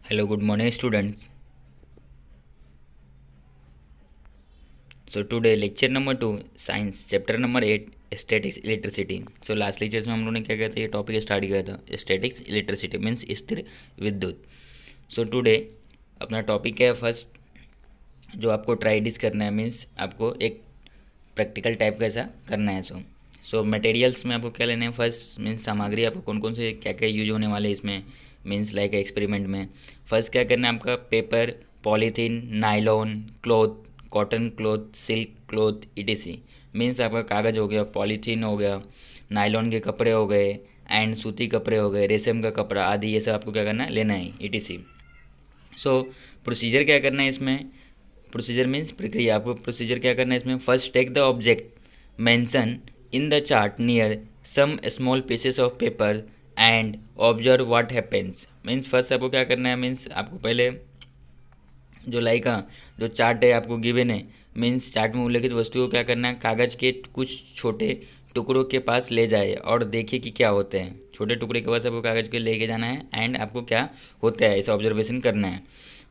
Hello, good morning, students. So today lecture number 2, science, chapter number 8, statics electricity. So last lectures में हम लोगों ने क्या किया था, ये टॉपिक स्टार्ट किया था, स्टैटिक्स इलेक्ट्रिसिटी मीन्स स्थिर विद्युत. सो टुडे अपना टॉपिक है फर्स्ट, जो आपको ट्राई डिस करना है, मीन्स आपको एक प्रैक्टिकल टाइप का ऐसा करना है. सो मटेरियल्स में आपको क्या लेना है फर्स्ट, मीन्स सामग्री आपको कौन कौन से क्या क्या यूज होने वाले हैं इसमें, मीन्स लाइक एक्सपेरिमेंट में. फर्स्ट क्या करना है आपका, paper, polythene, nylon cloth, cotton cloth, silk cloth, etc. Means आपका कागज़ हो गया, पॉलीथीन हो गया, नाइलॉन के कपड़े हो गए, एंड सूती कपड़े हो गए, रेशम का कपड़ा आदि, ये सब आपको क्या करना है, लेना है, ईटीसी. सो प्रोसीजर क्या करना है इसमें, प्रोसीजर मीन्स प्रक्रिया. आपको प्रोसीजर क्या करना है इसमें, first take the object mention in the chart near some small pieces of paper and observe what happens. Means first आपको क्या करना है, मीन्स आपको पहले जो लाइका जो चार्ट है आपको गिवन है, मीन्स चार्ट में उल्लेखित वस्तु को क्या करना है, कागज़ के कुछ छोटे टुकड़ों के पास ले जाए और देखिए कि क्या होते हैं. छोटे टुकड़े के पास आपको कागज़ के लेके जाना है एंड आपको क्या होता है ऐसा ऑब्जर्वेशन करना है.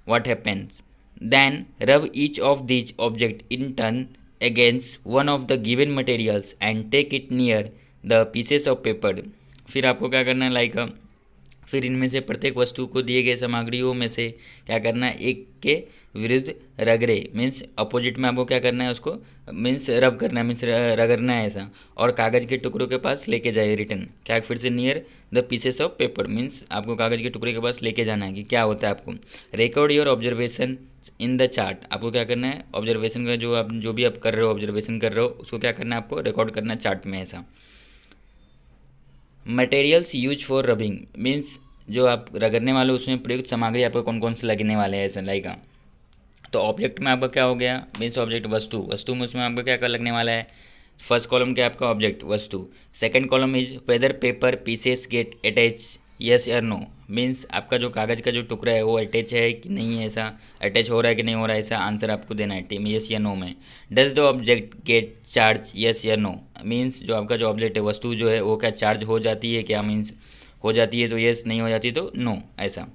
What happens, then rub each of these object in turn against one of the given materials and take it near the pieces of paper. फिर आपको क्या करना है, लाइक फिर इनमें से प्रत्येक वस्तु को दिए गए सामग्रियों में से क्या करना है, एक के विरुद्ध रगड़े, मीन्स अपोजिट में आपको क्या करना है, उसको मीन्स रब करना है, मीन्स रगड़ना है ऐसा, और कागज़ के टुकड़ों के पास लेके जाए रिटर्न. क्या फिर से near the pieces of paper, means आपको कागज़ के टुकड़े के पास लेके जाना है कि क्या होता है आपको. Record your observation in the chart. आपको क्या करना है, ऑब्जर्वेशन का जो भी आप कर रहे हो, ऑब्जर्वेशन कर रहे हो, उसको क्या करना है, आपको रिकॉर्ड करना है चार्ट में ऐसा. Materials use for rubbing, means जो आप रगड़ने वाले हो उसमें प्रयुक्त सामग्री आपको कौन कौन से लगने वाले हैं ऐसा लाइक. तो ऑब्जेक्ट में आपका क्या हो गया, मीन्स ऑब्जेक्ट वस्तु, वस्तु में उसमें आपका क्या क्या लगने वाला है. फर्स्ट कॉलम क्या आपका ऑब्जेक्ट वस्तु. Second column is whether paper pieces get attach yes या नो, मीन्स आपका जो कागज़ का जो टुकड़ा है वो अटैच है कि नहीं है, ऐसा अटैच हो रहा है कि नहीं हो रहा है, ऐसा आंसर आपको देना है टीम यस या नो में. Does the object gate charge yes या नो, मीन्स जो आपका जो ऑब्जेक्ट है वस्तु जो है वो क्या चार्ज हो जाती है क्या, मीन्स हो जाती है तो यस, नहीं हो जाती तो नो. ऐसा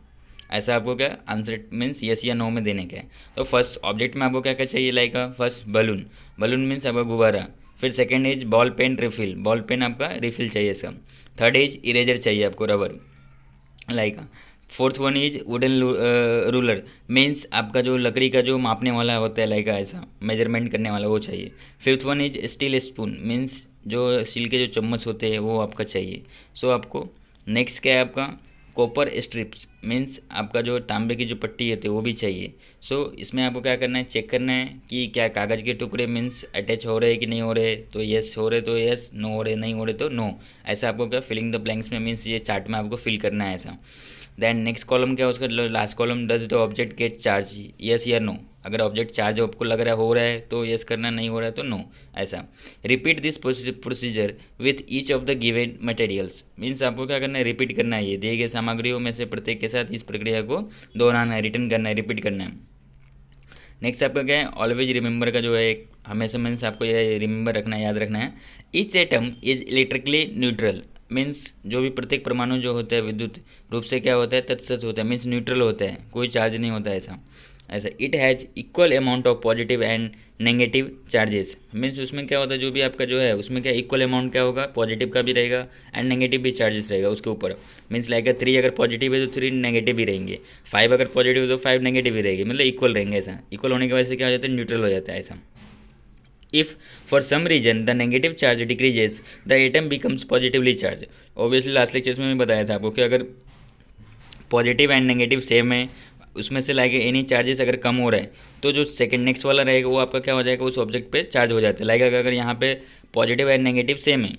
ऐसा आपको क्या आंसर मीन्स यस या नो में देने का है. तो फर्स्ट ऑब्जेक्ट में आपको क्या क्या चाहिए, like first balloon, balloon means आपका गुब्बारा. फिर second is ball pen refill, ball pen आपका रिफिल चाहिए इसका. थर्ड इज इरेजर चाहिए आपको rubber like. Fourth one is wooden ruler, means आपका जो लकड़ी का जो मापने वाला होता है लाइक ऐसा मेजरमेंट करने वाला वो चाहिए. Fifth one is steel spoon, means जो स्टील के जो चम्मच होते हैं वो आपका चाहिए. सो आपको नेक्स्ट क्या है आपका कॉपर स्ट्रिप्स, मीन्स आपका जो तांबे की जो पट्टी होती है वो भी चाहिए. सो इसमें आपको क्या करना है, चेक करना है कि क्या कागज़ के टुकड़े मीन्स अटैच हो रहे हैं कि नहीं हो रहे, तो येस हो रहे तो येस, नो हो रहे नहीं हो रहे तो नो. ऐसा आपको क्या फिलिंग द ब्लैंक्स में मीन्स ये चार्ट में आपको फिल करना है ऐसा. देन नेक्स्ट कॉलम क्या है उसका last column, does the object gate charge yes या नो. अगर ऑब्जेक्ट चार्ज आपको लग रहा है हो रहा है तो येस करना, नहीं हो रहा है तो नो ऐसा. Repeat this procedure with each of the given materials, means आपको क्या करना है, रिपीट करना है, ये दिए गए सामग्रियों में से प्रत्येक के साथ इस प्रक्रिया को दोहराना है, रिटर्न करना है, रिपीट करना है. नेक्स्ट आपका क्या है, ऑलवेज रिमेंबर का जो है एक हमेशा मीन्स आपको ये रिमेंबर रखना है, याद रखना है. Each atom is electrically neutral, means जो भी प्रत्येक परमाणु जो होता है विद्युत रूप से क्या होता है, तत्सच होता है, मीन्स न्यूट्रल होता है, कोई चार्ज नहीं होता है ऐसा. ऐसा it has equal amount of positive and negative charges, means उसमें क्या होता है जो भी आपका जो है उसमें क्या इक्वल अमाउंट क्या होगा, पॉजिटिव का भी रहेगा एंड नेगेटिव भी चार्जेस रहेगा उसके ऊपर. मीन्स लाइक 3 अगर पॉजिटिव है तो 3 नेगेटिव भी रहेंगे, 5 अगर पॉजिटिव है तो 5 नेगेटिव भी रहेगी, मतलब इक्वल रहेंगे. ऐसा इक्वल होने की वजह से क्या हो जाता है, न्यूट्रल हो जाता है ऐसा. If for some reason the negative charge decreases the atom becomes positively charge. Obviously last lectures में भी बताया था आपको कि अगर पॉजिटिव एंड नेगेटिव सेम है, उसमें से लाइक एनी चार्जेस अगर कम हो रहा है तो जो सेकंड नेक्स्ट वाला रहेगा वो आपका क्या हो जाएगा, उस ऑब्जेक्ट पे चार्ज हो जाता है. लाइक अगर यहाँ पे पॉजिटिव एंड नेगेटिव सेम है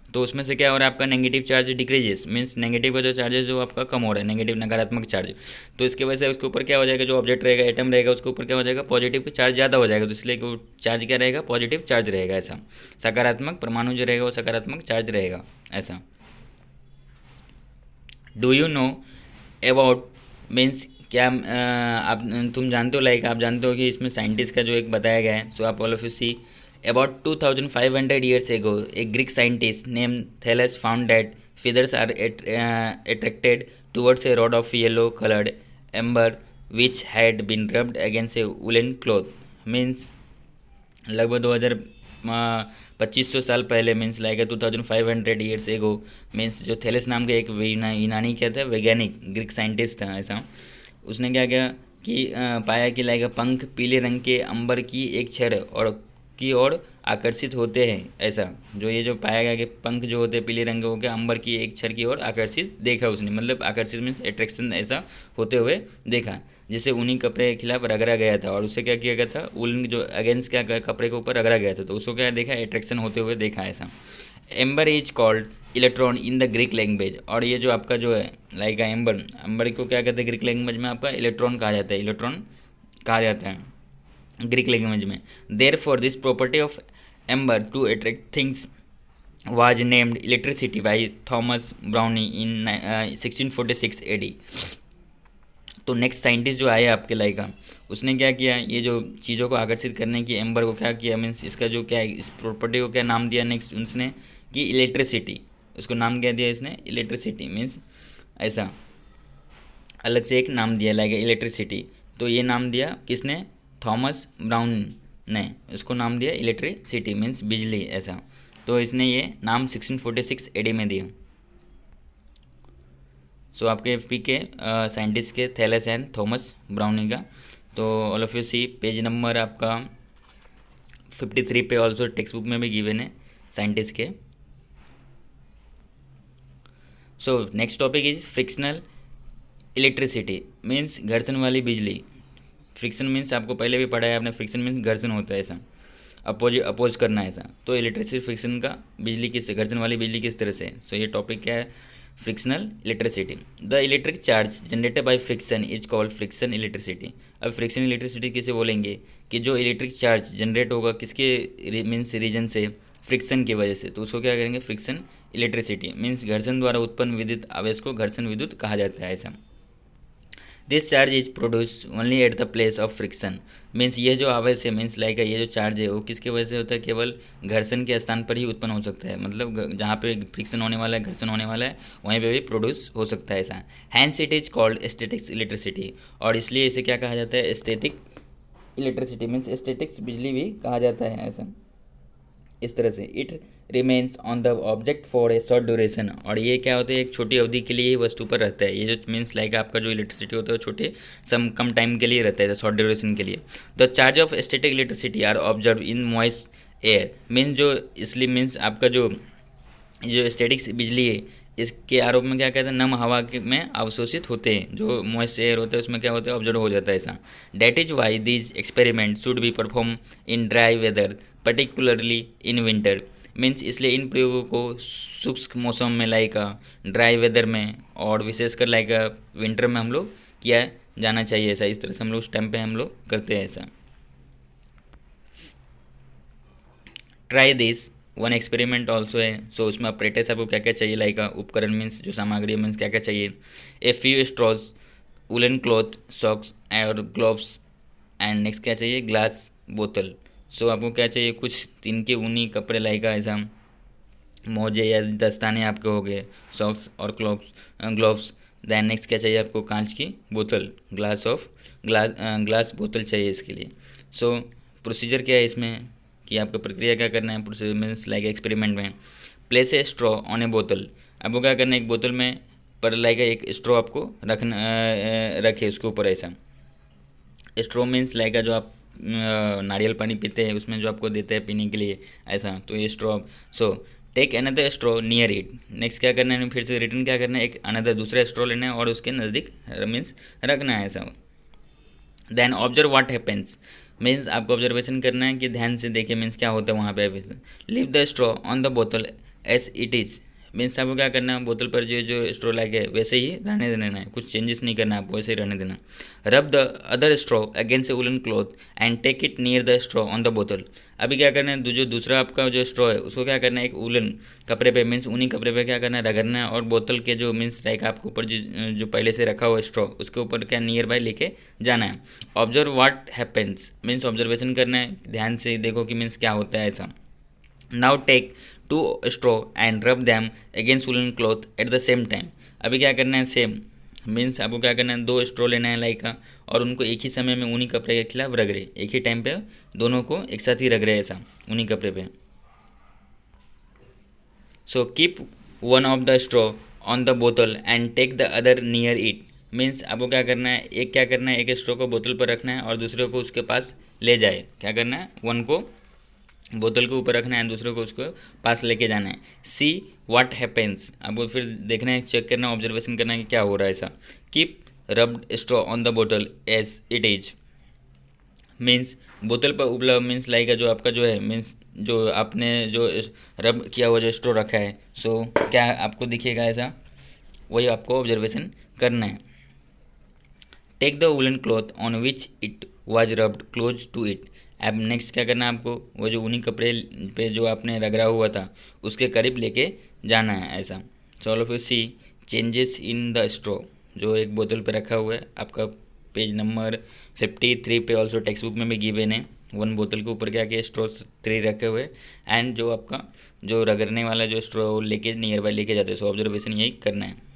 तो उसमें से क्या हो रहा है आपका negative charge decreases, means negative का जो चार्जेस जो आपका कम हो रहा है, नेगेटिव नकारात्मक चार्ज, तो इसकी वजह से उसके ऊपर क्या हो जाएगा, जो ऑब्जेक्ट रहेगा एटम रहेगा उसके ऊपर क्या हो जाएगा, पॉजिटिव का चार्ज ज़्यादा हो जाएगा, तो इसलिए वो चार्ज क्या रहेगा, पॉजिटिव चार्ज रहेगा ऐसा. सकारात्मक परमाणु जो रहेगा वो सकारात्मक चार्ज रहेगा ऐसा. Do you know about, means क्या आप तुम जानते हो, लाइक आप जानते हो कि इसमें साइंटिस्ट का जो एक बताया गया है. सो आप all of you see about 2500 years ago a Greek scientist named Thales found that feathers are attracted towards a rod of yellow colored amber which had been rubbed against a woollen cloth means लगभग 2500 साल पहले means like 2500 years ago means जो Thales नाम के एक यूनानी क्या था वैज्ञानिक ग्रीक साइंटिस्ट था ऐसा, उसने क्या किया कि पाया कि लाइक पंख पीले रंग के अंबर की एक छर और की ओर आकर्षित होते हैं ऐसा, जो ये जो पाया गया कि पंख जो होते हैं पीले रंग के होकर अंबर की एक छर की ओर आकर्षित देखा उसने, मतलब आकर्षित मीन्स अट्रैक्शन ऐसा होते हुए देखा, जिसे ऊनी कपड़े के खिलाफ रगड़ा गया था और उससे क्या किया गया था उलन जो अगेंस्ट क्या कपड़े के ऊपर रगड़ा गया था, तो उसको क्या देखा अट्रैक्शन होते हुए देखा ऐसा। Amber is called electron in the Greek language, और ये जो आपका जो है लाइक एम्बर एम्बर को क्या कहते हैं ग्रीक लैंग्वेज में आपका इलेक्ट्रॉन कहा जाता है, इलेक्ट्रॉन कहा जाता है ग्रीक लैंग्वेज में। Therefore this property of amber to attract things was named electricity by Thomas Browne in 1646 AD। तो नेक्स्ट साइंटिस्ट जो आए आपके लाइका उसने क्या किया, ये जो चीज़ों को आकर्षित करने की एम्बर को क्या किया मीन्स इसका जो क्या है इस प्रॉपर्टी को क्या नाम दिया नेक्स्ट उसने कि इलेक्ट्रिसिटी, उसको नाम क्या दिया इसने इलेक्ट्रिसिटी मीन्स ऐसा अलग से एक नाम दिया लाइक इलेक्ट्रिसिटी, तो ये नाम दिया किसने थॉमस ब्राउन ने, उसको नाम दिया इलेक्ट्रिसिटी मीन्स बिजली ऐसा, तो इसने ये नाम 1646 AD में दिया। सो आपके एफ के साइंटिस्ट के थैलेस एंड थॉमस ब्राउनी का। तो all of you see page number आपका 53 पे ऑल्सो टेक्स्ट बुक में भी गिवन है साइंटिस्ट के। So next topic is frictional electricity means घर्षण वाली बिजली। फ्रिक्शन मीन्स आपको पहले भी पढ़ा है आपने, फ्रिक्शन मीन्स घर्षण होता है ऐसा, अपोज करना ऐसा, तो इलेक्ट्रिसिटी फ्रिक्शन का बिजली किस घर्षण वाली बिजली किस तरह से। सो ये टॉपिक क्या है frictional electricity. The electric charge generated by friction is called friction electricity. अब फ्रिक्शन इलेक्ट्रिसिटी किसे बोलेंगे कि जो इलेक्ट्रिक चार्ज जनरेट होगा किसके मीन्स रीजन से फ्रिक्शन की वजह से, तो उसको क्या करेंगे फ्रिक्शन इलेक्ट्रिसिटी मीन्स घर्षण द्वारा उत्पन्न विद्युत आवेश को घर्षण विद्युत कहा जाता है ऐसा। This charge is produce only at the place of friction means ये जो आवेश है मीन्स लाइक ये जो चार्ज है वो किसकी वजह से होता है केवल घर्षण के स्थान पर ही उत्पन्न हो सकता है, मतलब जहाँ पे फ्रिक्शन होने वाला है घर्षण होने वाला है वहीं पे भी प्रोड्यूस हो सकता है ऐसा। Hence it is called statics electricity, और इसलिए इसे क्या कहा जाता है स्टैटिक इलेक्ट्रिसिटी मीन्स स्टैटिक्स बिजली भी कहा जाता है ऐसा। इस तरह से it remains on the object for a short duration, और ये क्या होता है एक छोटी अवधि के लिए ही वस्तु पर रहता है, ये जो मीन्स लाइक आपका जो इलेक्ट्रिसिटी होता है वो छोटे कम टाइम के लिए रहता है शॉर्ट ड्यूरेशन के लिए। The charge of static electricity are observe in moist air means जो इसलिए मीन्स आपका जो स्टैटिक्स बिजली है इसके आरोप में क्या कहते हैं नम हवा में अवशोषित होते हैं, जो मॉइस्ट एयर होता है उसमें क्या होता है ऑब्जर्व हो जाता है ऐसा। That is why these experiment should be perform in dry weather particularly in winter means इसलिए इन प्रयोगों को शुष्क मौसम में लाइक ड्राई वेदर में और विशेषकर लाइक विंटर में हम लोग किया जाना चाहिए ऐसा। इस तरह से हम लोग उस टाइम पे हम लोग करते हैं ऐसा। Try this one experiment also है। सो उसमें अप्रेटिस आपको क्या क्या चाहिए लाइक उपकरण मीन्स जो सामग्री मीन्स क्या क्या चाहिए a few straws woollen cloth socks और ग्लोव्स एंड नेक्स्ट क्या चाहिए ग्लास बोतल। सो आपको क्या चाहिए कुछ तिनके ऊनी कपड़े लाइक ऐसा मोजे या दस्ताने आपके हो गए सॉक्स और ग्लोव्स। दैन नेक्स्ट क्या चाहिए आपको कांच की बोतल ग्लास बोतल चाहिए इसके लिए। सो प्रोसीजर क्या है इसमें कि आपको प्रक्रिया क्या करना है प्रोसीजर मीन्स लाइक एक्सपेरिमेंट में प्लेस ए स्ट्रॉ ऑन ए बोतल, आपको क्या करना है एक बोतल में पर लाइक एक स्ट्रॉ आपको रखना रखे उसके ऊपर ऐसा। स्ट्रॉ मीन्स लाइक जो आप नारियल पानी पीते हैं उसमें जो आपको देते हैं पीने के लिए ऐसा, तो ये straw. So take another straw near it, next क्या करना है फिर से रिटर्न क्या करना है एक अनदर दूसरा स्ट्रॉ लेना है और उसके नज़दीक मीन्स रखना है ऐसा। Then observe what happens means आपको ऑब्जर्वेशन करना है कि ध्यान से देखिए मीन्स क्या होता है वहाँ पे। Leave the straw on the बोतल एज इट इज़ मीन्स आपको क्या करना है बोतल पर जो स्ट्रॉ लगे वैसे ही रहने देना है, कुछ चेंजेस नहीं करना है आपको वैसे ही रहने देना। Rub the other straw against a woollen cloth and take it near the straw on the बोतल। अभी क्या करना है जो दूसरा आपका जो स्ट्रॉ है उसको क्या करना है एक वुलन कपड़े पे मीन्स ऊनी कपड़े पे क्या करना है रगड़ना है और बोतल के जो मीन्स लाइक आपके ऊपर जो पहले से रखा हुआ स्ट्रॉ उसके ऊपर क्या नियर बाय लेके जाना है। Observe what happens means observation करना है ध्यान से देखो कि मीन्स क्या होता है ऐसा। Now take 2 straw and rub them against woollen cloth at the same time. अभी क्या करना है सेम मीन्स आपको क्या करना है, 2 स्ट्रॉ लेना है लाइक का, और उनको एक ही समय में उन्हीं कपड़े के खिलाफ रगड़े, एक ही टाइम पे दोनों को एक साथ ही रगड़े ऐसा उन्हीं कपड़े पे। So keep one of the straw on the बोतल and take the other near it. Means आपको क्या करना है, एक स्ट्रॉ को बोतल पर रखना है और दूसरे को उसके पास ले जाए। क्या करना है, वन को बोतल के ऊपर रखना है, दूसरे को उसको पास लेके जाना है। सी व्हाट हैपेंस, आपको फिर देखना है, चेक करना, ऑब्जर्वेशन करना है कि क्या हो रहा है ऐसा। Keep rubbed straw on the बोतल एज इट इज। मीन्स बोतल पर उपलब्ध मीन्स लाइक जो आपका जो है, मीन्स जो आपने जो रब किया हुआ जो स्ट्रॉ रखा है, सो क्या आपको दिखेगा ऐसा, वही आपको ऑब्जर्वेशन करना है। Take the woollen cloth on which it was rubbed close to it. अब नेक्स्ट क्या करना है आपको, वो जो ऊनी कपड़े पे जो आपने रगड़ा हुआ था उसके करीब लेके जाना है ऐसा। Solve of see changes in the straw, जो एक बोतल पे रखा हुआ है आपका पेज नंबर 53 पे, ऑल्सो टेक्स्ट बुक में भी गिवन है। वन बोतल के ऊपर क्या किया, स्ट्रॉ 3 रखे हुए एंड जो आपका जो रगड़ने वाला जो स्ट्रॉ लेके नियर बाय लेके जाते हैं। सो ऑब्जर्वेशन यही करना है।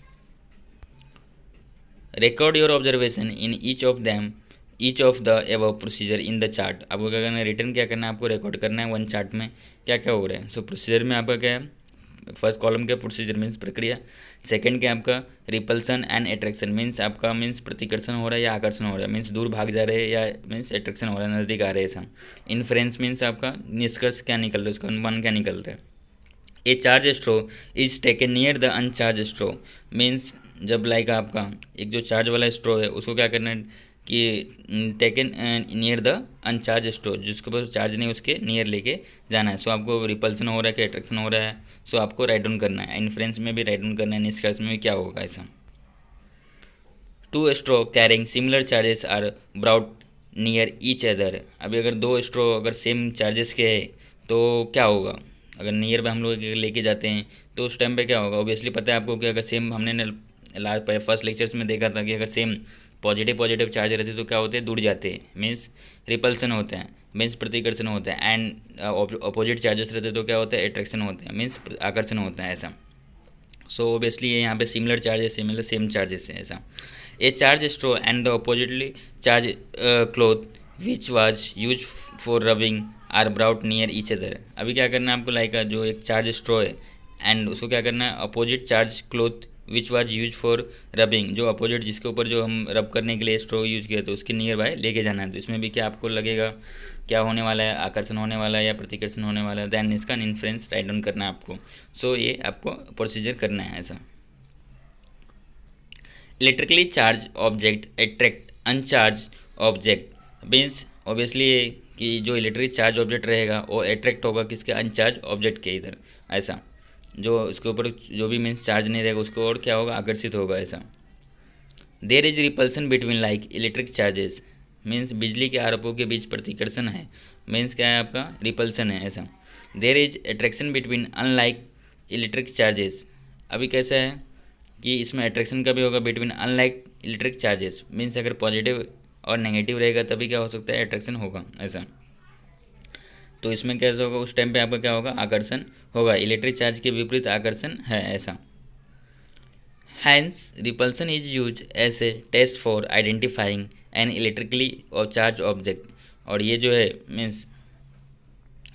Record your observation in each of the above procedure in the chart. आपको क्या करना है, रिटर्न क्या करना है, आपको रिकॉर्ड करना है वन चार्ट में क्या क्या हो रहा है। सो प्रोसीजर में आपका क्या है, फर्स्ट कॉलम क्या प्रोसीजर मीन्स प्रक्रिया, सेकंड क्या आपका रिपल्सन एंड अट्रैक्शन मीन्स आपका मीन्स प्रतिकर्षण हो रहा है या आकर्षण हो रहा है, मीन्स दूर भाग जा रहे हैं या मीन्स अट्रैक्शन हो रहा है, नज़दीक आ रहे हैं ऐसा। इन्फ्रेंस मीन्स आपका निष्कर्ष क्या निकल रहा है, उसका अनुमान क्या निकल रहा है। A charge straw is taken near the uncharge straw means जब लाइक आपका एक जो चार्ज वाला स्ट्रो है उसको क्या करना है कि टेकन नियर द अनचार्ज स्ट्रो, जिसके पास चार्ज नहीं उसके नियर लेके जाना है। सो आपको रिपल्सन हो रहा है कि अट्रैक्शन हो रहा है, सो आपको राइट डाउन करना है। इन्फ्रेंस में भी राइट डाउन करना है, निष्कर्ष में भी क्या होगा ऐसा। 2 straw carrying similar charges are brought near each other. अभी अगर 2 स्ट्रो अगर सेम चार्जेस के है तो क्या होगा, अगर नियर पे हम लोग लेके जाते हैं तो उस टाइम पे क्या होगा। ऑब्वियसली पता है आपको कि अगर सेम हमने फर्स्ट लेक्चर्स में देखा था कि अगर सेम पॉजिटिव चार्ज रहते तो क्या होते हैं, दूर जाते हैं, मीन्स रिपल्सन होते हैं, मीन्स प्रतिकर्षण होते हैं। एंड अपोजिट चार्जेस रहते तो क्या होता है, अट्रैक्शन होते हैं, मीन्स आकर्षण होता है ऐसा। सो ऑब्वियसली ये यहाँ पे सिमिलर चार्जेस है, मतलब सेम चार्जेस है ऐसा। A charge straw and the oppositely charge cloth which was use for rubbing are brought near each other. अभी क्या करना है आपको, लाइक जो एक चार्ज स्ट्रो है एंड उसको क्या करना है, opposite charge cloth which was use for rubbing, जो अपोजिट जिसके ऊपर जो हम रब करने के लिए स्ट्रो यूज किया तो उसके नियर बाय लेके जाना है। तो इसमें भी क्या आपको लगेगा, क्या होने वाला है, आकर्षण होने वाला है या प्रतिकर्षण होने वाला है, देन इसका इन्फ्रेंस राइट डाउन करना है आपको। सो ये आपको प्रोसीजर करना है ऐसा। Electrically charge object attract अनचार्ज object means obviously कि जो इलेक्ट्रिक चार्ज ऑब्जेक्ट रहेगा वो अट्रैक्ट होगा किसके, अनचार्ज ऑब्जेक्ट के इधर ऐसा। जो उसके ऊपर जो भी मीन्स चार्ज नहीं रहेगा उसको और क्या होगा, आकर्षित होगा ऐसा। There is repulsion between like electric charges means बिजली के आरोपों के बीच प्रतिकर्षण है, मीन्स क्या है आपका रिपल्सन है ऐसा। There is attraction between unlike electric charges. अभी कैसा है कि इसमें अट्रैक्शन का भी होगा between unlike electric charges means अगर पॉजिटिव और नेगेटिव रहेगा तभी क्या हो सकता है, अट्रैक्शन होगा ऐसा। तो इसमें कैसा होगा, उस टाइम पे आपका क्या होगा, आकर्षण होगा। इलेक्ट्रिक चार्ज के विपरीत आकर्षण है ऐसा। Hence repulsion is use as a test for identifying an electrically और चार्ज ऑब्जेक्ट। और ये जो है मीन्स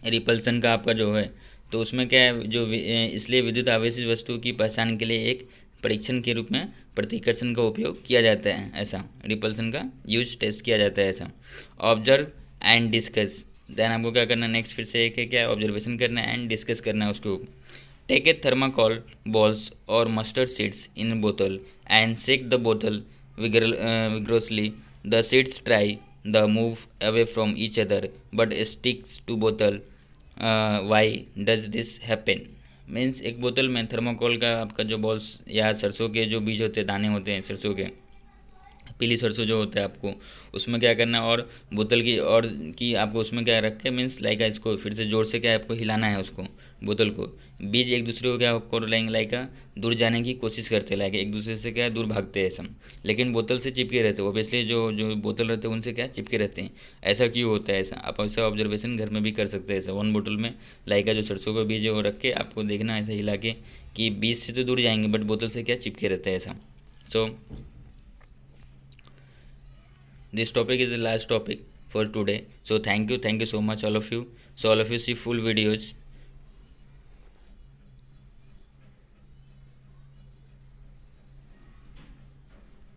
रिपल्सन का आपका जो है तो उसमें क्या है, जो इसलिए विद्युत आवेशित वस्तु की पहचान के लिए एक परीक्षण के रूप में प्रतिकर्षण का उपयोग किया जाता है ऐसा। रिपल्सन का यूज टेस्ट किया जाता है ऐसा। ऑब्जर्व एंड डिस्कस, देन आपको क्या करना है, नेक्स्ट फिर से एक है क्या, ऑब्जर्वेशन करना है एंड डिस्कस करना है उसको। टेक ए थर्माकोल बॉल्स और मस्टर्ड सीड्स इन बोतल एंड शेक द बोतल vigorously. The seeds try the move away from each other but sticks to bottle. Why does this happen? Means एक बोतल में थर्माकोल का आपका जो बॉल्स या सरसों के जो बीज होते हैं, दाने होते हैं सरसों के, पीली सरसों जो होता है आपको उसमें क्या करना है, और बोतल की और की आपको उसमें क्या रख के मीन्स लाइक इसको फिर से जोर से क्या आपको हिलाना है उसको, बोतल को। बीज एक दूसरे को क्या आपको लाइक दूर जाने की कोशिश करते हैं, लाइक एक दूसरे से क्या दूर भागते हैं ऐसा, लेकिन बोतल से चिपके रहते हैं। ओबियसली जो जो बोतल रहते हैं उनसे क्या चिपके रहते हैं। ऐसा क्यों होता है ऐसा, आप ऐसा ऑब्जर्वेशन घर में भी कर सकते हैं ऐसा। वन बोतल में लाइक जो सरसों का बीज है वो रख के आपको देखना ऐसा हिला के कि बीज से तो दूर जाएंगे बट बोतल से क्या चिपके रहते हैं ऐसा। सो This topic is the last topic for today. So thank you so much all of you. So all of you see full videos